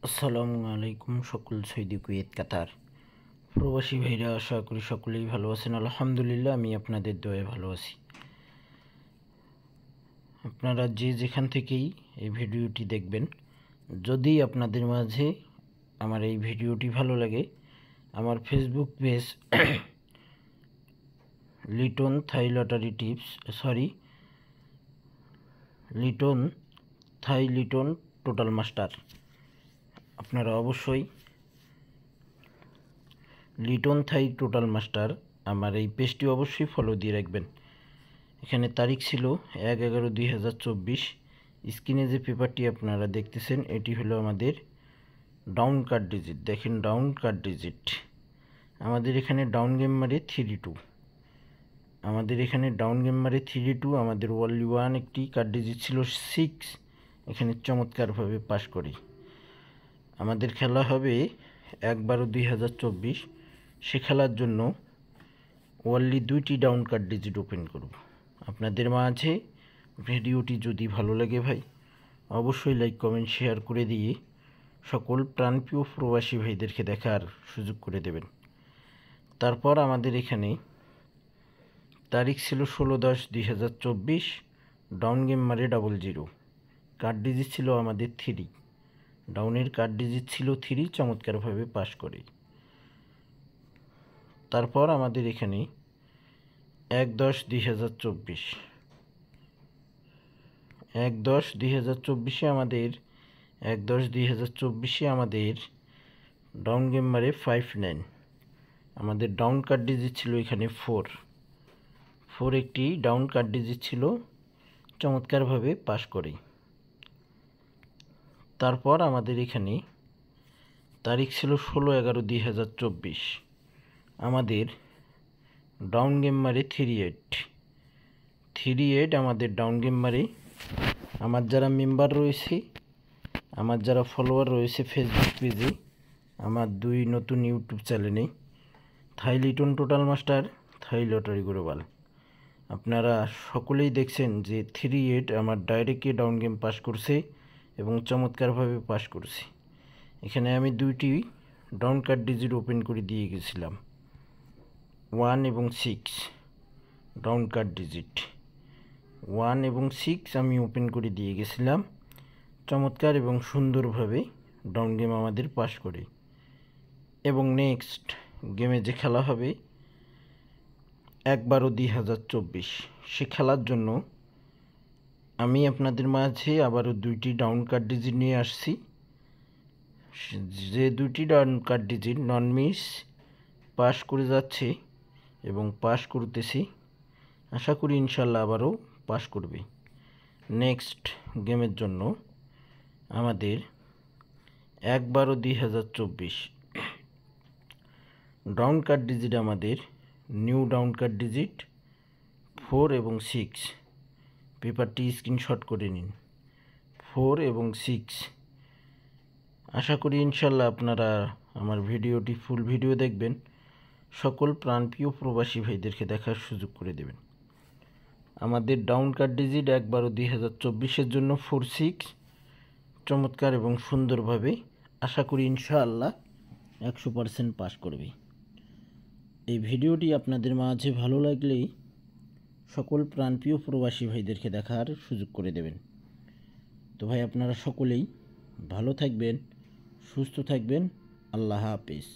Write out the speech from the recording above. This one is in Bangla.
আসসালামু আলাইকুম সকল সৌদি কুয়েত কাতার প্রবাসী ভাইরা, আশা করি সকলেই ভালো আছেন। আলহামদুলিল্লাহ, আমি আপনাদের দয়ায় ভালো আছি। আপনারা যে যেখান থেকেই এই ভিডিওটি দেখবেন, যদি আপনাদের মাঝে আমার এই ভিডিওটি ভালো লাগে, আমার ফেসবুক পেজ লিটন থাই lottery tips Liton total master, আপনারা অবশ্যই লিটন থাই টোটাল মাস্টার আমার এই পেজটি অবশ্যই ফলো দিয়ে রাখবেন। এখানে তারিখ ছিল 1/11/2024। স্ক্রিনে যে পেপারটি আপনারা দেখতেছেন, এটি হলো আমাদের ডাউন কার্ড ডিজিট। দেখেন, ডাউন কার্ড ডিজিট আমাদের এখানে ডাউন গেম মারে 3-2। আমাদের এখানে ডাউন গেম মারে 3-2। আমাদের ওয়ানলি 1 একটি কার্ড ডিজিট ছিল 6। এখানে চমৎকারভাবে পাস করি। আমাদের খেলা হবে 1/12/2024। সে খেলার জন্য ওয়ানলি 2টি ডাউন কার্ড ডিজিট ওপেন করব। আপনাদের মাঝে ভিডিওটি যদি ভালো লাগে ভাই, অবশ্যই লাইক কমেন্ট শেয়ার করে দিয়ে সকল প্রাণপ্রিয় প্রবাসী ভাইদেরকে দেখার সুযোগ করে দেবেন। তারপর আমাদের এখানে তারিখ ছিল 16/10/2024। ডাউন গেম মারে 00। কার্ড ডিজিট ছিল আমাদের 3। ডাউনের কার্ড ডিজিট ছিল 3, চমৎকারভাবে পাস করে। তারপর আমাদের এখানে 1/10/2024 আমাদের 1/10/2024 আমাদের ডাউন গেম মারে 59। আমাদের ডাউন কার্ড ডিজিট ছিল এখানে 4 একটি ডাউন কার্ড ডিজিট ছিল, চমৎকারভাবে পাস করে। তারপর আমাদের এখানে তারিখ ছিল 16/11/2024। আমাদের ডাউন গেম মারে 38 আমাদের ডাউন গেম মারে। আমার যারা মেম্বার রয়েছে, আমার যারা ফলোয়ার রয়েছে ফেসবুক পেজে, আমার 2 নতুন ইউটিউব চ্যানেলে, থাই লিটন total master, Thai lottery global, আপনারা সকলেই দেখছেন যে 38 আমার ডাইরেক্টলি ডাউন গেম পাস করছে এবং চমৎকারভাবে পাস করছে। এখানে আমি 2টি ডাউন কার্ড ডিজিট ওপেন করে দিয়ে গেছিলাম, 1 এবং 6 ডাউন কার্ড ডিজিট। 1 এবং 6 আমি ওপেন করে দিয়ে গেছিলাম, চমৎকার এবং সুন্দরভাবে ডাউন গেম আমাদের পাস করে। এবং নেক্সট গেমে যে খেলা হবে 1/12/2024, সে খেলার জন্য আমি আপনাদের মাঝে আবারও 2টি ডাউন কার্ড ডিজিট নিয়ে আসছি। যে 2টি ডাউন কার্ড ডিজিট নন মিস পাস করে যাচ্ছে এবং পাস করতেছি, আশা করি ইনশাল্লাহ আবারও পাস করবে। নেক্সট গেমের জন্য আমাদের 1/12/2024 ডাউন কার্ড ডিজিট আমাদের নিউ ডাউন কার্ড ডিজিট 4 এবং 6। পেপারটি স্ক্রিনশট করে নিন। 4 এবং 6। আশা করি ইনশাল্লাহ আপনারা আমার ভিডিওটি ফুল ভিডিও দেখবেন, সকল প্রাণপ্রিয় প্রবাসী ভাইদেরকে দেখার সুযোগ করে দেবেন। আমাদের ডাউন কার্ড ডিজিট 1/12/2024 জন্য 4-6 চমৎকার এবং সুন্দরভাবে, আশা করি ইনশাআল্লাহ 100% পাস করবে। এই ভিডিওটি আপনাদের মাঝে ভালো লাগলেই সকল প্রাণপ্রিয় প্রবাসী ভাইদেরকে দেখার সুযোগ করে দেবেন। তো ভাই, আপনারা সকলেই ভালো থাকবেন, সুস্থ থাকবেন। আল্লাহ হাফেজ।